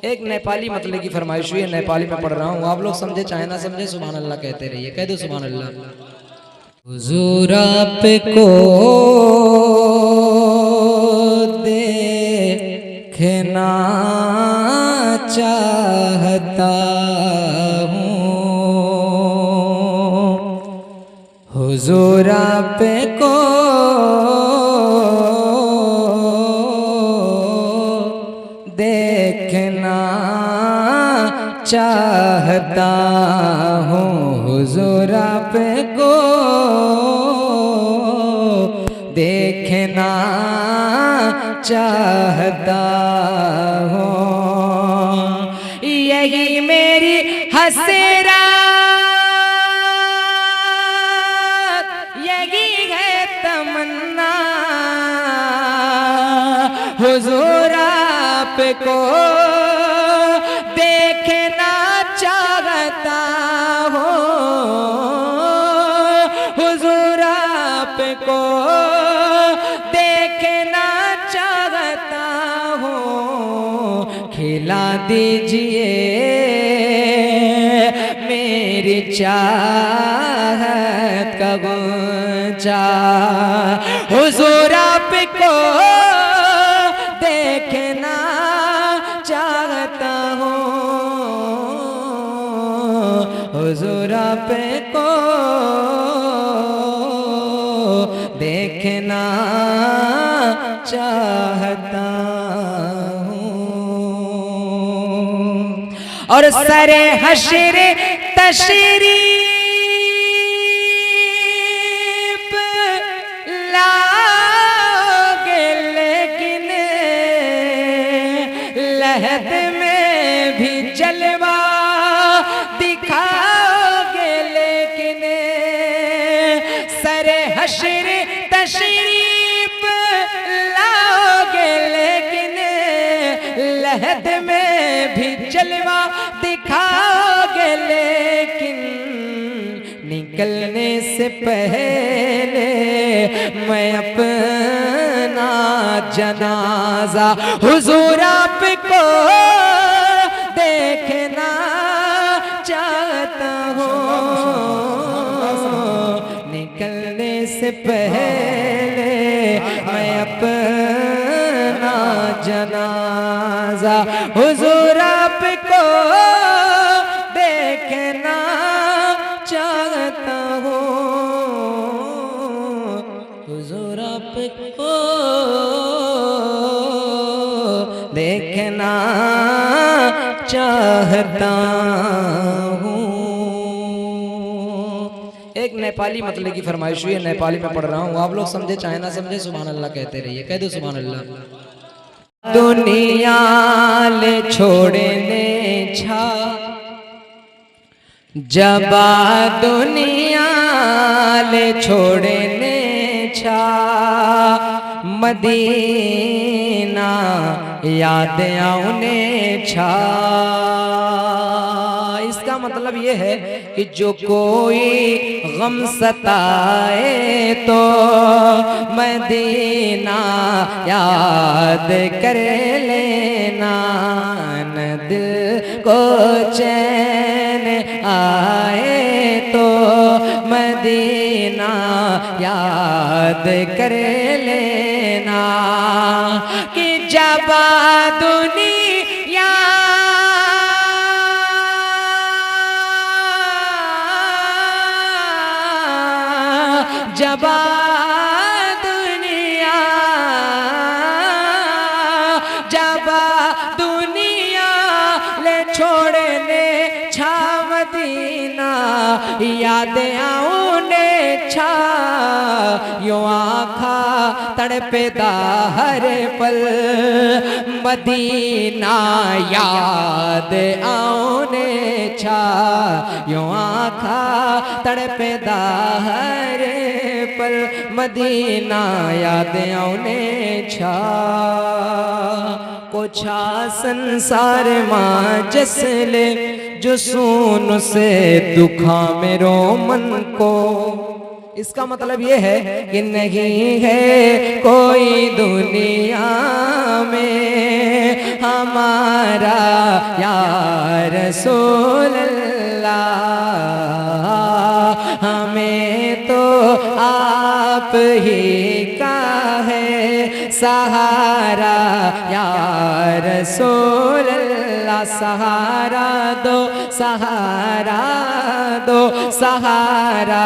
एक नेपाली मतलब की फरमाइश हुई है, नेपाली में पढ़ रहा हूँ, आप लोग समझे चाहे ना समझे सुभान अल्लाह कहते रहिए। कह दो सुभान अल्लाह। हुजूर आपको देखना चाहता हूँ, हुजूर आपको देखना चाहता हूँ, हुजूर आपको देखना चाहता हूँ। यही मेरी हसरत, यही है तमन्ना, हुजूर आपको देखना चाहता हूँ, हुजूर आपको देखना चाहता हूँ। खिला दीजिए मेरी चाहत का गुंजा, हुजूर आपको देखना चाहता हूँ, हुजूर आपको देखना चाहता हूँ। और सरे हश्र तशरीफ लाओगे, लेकिन लहद में भी जलवा दिखाओगे, लेकिन सरे हश्र तशरीफ लाओगे, लेकिन लहद में भी जलवा दिखाओगे, लेकिन निकलने से पहले मैं अपना जनाजा हुजूर आपको देखना चाहता हूँ। निकलने से पहले मैं अपना जनाजा हुजूर आपको देखना चाहता हूँ, हुजूर आपको देखना चाहता हूँ। एक नेपाली मतलब की फरमाइश हुई है, नेपाली में पढ़ रहा हूँ, आप लोग समझे चाहे ना समझे सुभान अल्लाह कहते रहिए। कह दो सुभान अल्लाह। दुनिया ले छोड़ने छा जबा, दुनिया ले छोड़ने छा, मदीना याद आउने छा। इसका मतलब ये है कि जो कोई गम सताए तो मदीना याद कर लेना, न दिल को चैन आए तो मदीना याद कर लेना। कि जब दुनिया जब दुनिया जब दुनिया ले छोड़ने छा, मदीना याद आउने छा। यूं आँखा तड़पेदा हर पल, मदीना याद आउने छा। यूं आँखा तड़पेदा हर पल, मदीना याद आउने छा। कोछा संसार मां जसले जो सून से दुखा मेरो मन को, इसका मतलब ये है कि नहीं है कोई दुनिया में हमारा या रसूल अल्लाह, हमें तो आप ही का है सहारा या रसूल अल्लाह। सहारा दो, सहारा दो, सहारा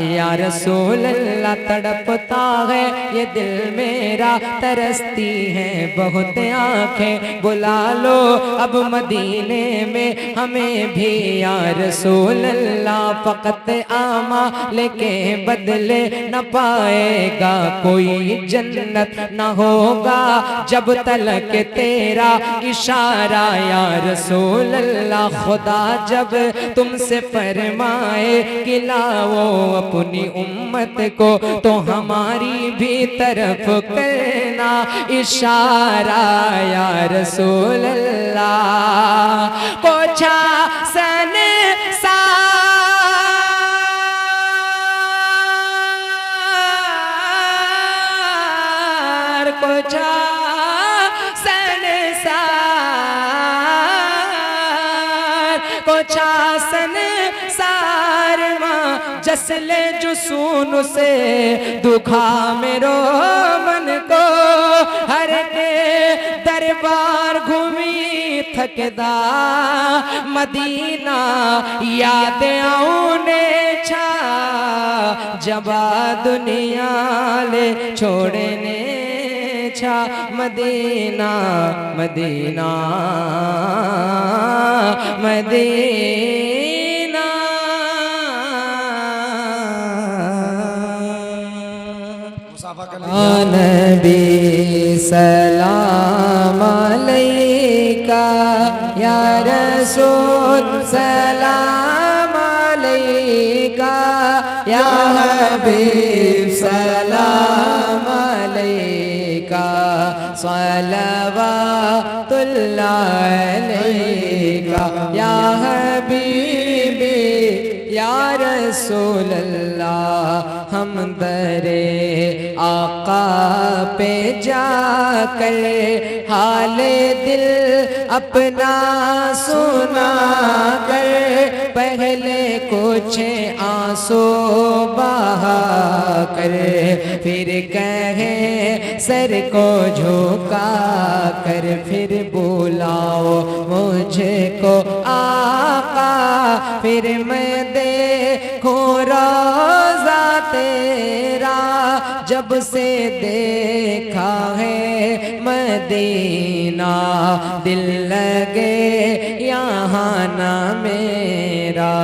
या रसूल अल्लाह। तड़पता है ये दिल मेरा, तरसती हैं बहुत आंखें, बुला लो अब मदीने में हमें भी या रसूल अल्लाह। फकत आमा लेके बदले न पाएगा कोई, जन्नत न होगा जब तलक तेरा इशारा या रसूल अल्लाह। खुदा जब तुमसे फरमाए कि लाओ अपनी उम्मत को, तो हमारी भी तरफ करना इशारा या रसूल अल्लाह। पोछा सन पोछा संसार माँ जसले जो सुन से दुखा मेरो मन को, हर के दरबार घूमी थकदा मदीना, याद आउने छा जबा दुनिया ले छोड़ने छा मदीना, मदीना मदीना। नबी सलाम अलैका या रसूल सलाम अलैका या हबीब सलाम अलैका, सलवातुल्लाह अलैका या हबीबी या रसूल अल्लाह। हम दरे आका पे जाकर हाले दिल अपना सुना कर, पहले कुछ आंसू बहा कर, फिर कहे सर को झुका कर, फिर बुलाओ मुझको आका, फिर मैं देखूं रोज़ा तेरा, जब से देखा है मदीना, दिल लगे यहाँ ना मेरा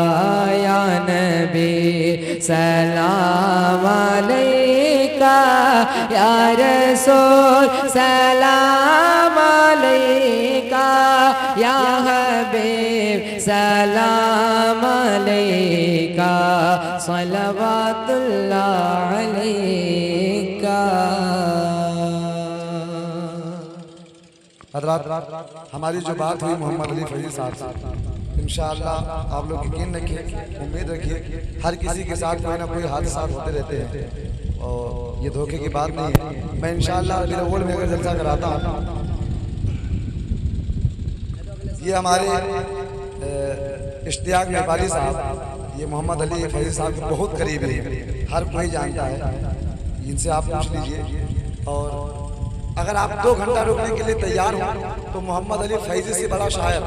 या नबी सलाम अलैका या रसूल सलाम अलैका या हबीब सलाम अलैका, सलवातुल्लाह अलैका। हज़रात, हमारी जो बात हुई मोहम्मद अली फैज़ी साहब से, इंशाअल्लाह आप लोग यकीन रखिए, उम्मीद रखिए, हर किसी के साथ कोई ना कोई हादसा होते रहते हैं और ये धोखे की बात नहीं है। मैं इंशाअल्लाह रबीउल अव्वल में अगर जलसा कराता हूँ, ये हमारे इश्तियाक नेपाली साहब, ये मोहम्मद अली फैज़ी साहब के बहुत करीबी है, हर कोई जानता है, इनसे आप पूछ लीजिए। और अगर आप 2 घंटा रुकने के लिए तैयार हो तो मोहम्मद अली फैज़ी से बड़ा शायर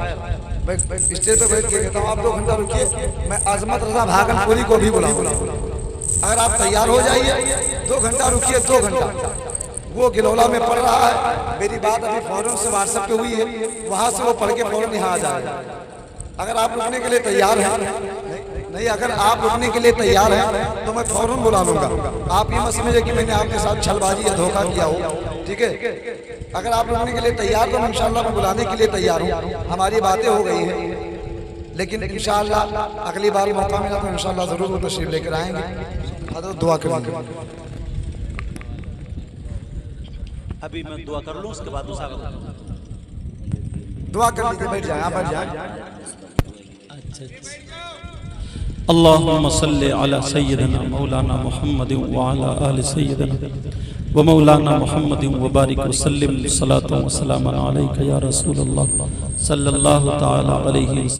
मैं स्टेज पे बैठ के कहता हूँ, आप 2 घंटा रुकिए, मैं अजमत रजा भागलपुरी को भी बुलाऊंगा। अगर आप तैयार हो जाइए, 2 घंटा रुकिए, 2 घंटा। वो गिलौला में पढ़ रहा है, मेरी बात अभी फौरन से व्हाट्सएप पे हुई है, वहाँ से वो पढ़ के फौरन यहाँ आ जाएगा। अगर आप रुकने के लिए तैयार हैं, नहीं अगर आप रुकने के लिए तैयार हैं तो मैं फौरन बुला लूंगा। आप ये मत समझिए कि मैंने आपके साथ छलबाजी या धोखा किया हो, ठीक है। अगर आप रुकने के लिए तैयार तो मैं इंशाल्लाह मैं बुलाने के लिए तैयार हूँ। हमारी बातें हो गई हैं, लेकिन इंशाल्लाह अगली बार मौका मिला तो इंशाल्लाह जरूर वो तशरीफ लेकर आएंगे। हज़रत दुआ करेंगे। अभी मैं दुआ कर लूँ, उसके बाद दूसरा दुआ कर लीजिए, बैठ जाए, आप बैठ जाए। अच्छा अल्लाहुम्मा सल्लि अला सय्यिदना मौलाना मुहम्मद व अला आलि सय्यिदना व मौलाना मुहम्मद व बारिक व सल्लिम सलातो व सलामन अलैका या रसूलल्लाह सल्लल्लाहु तआला अलैहि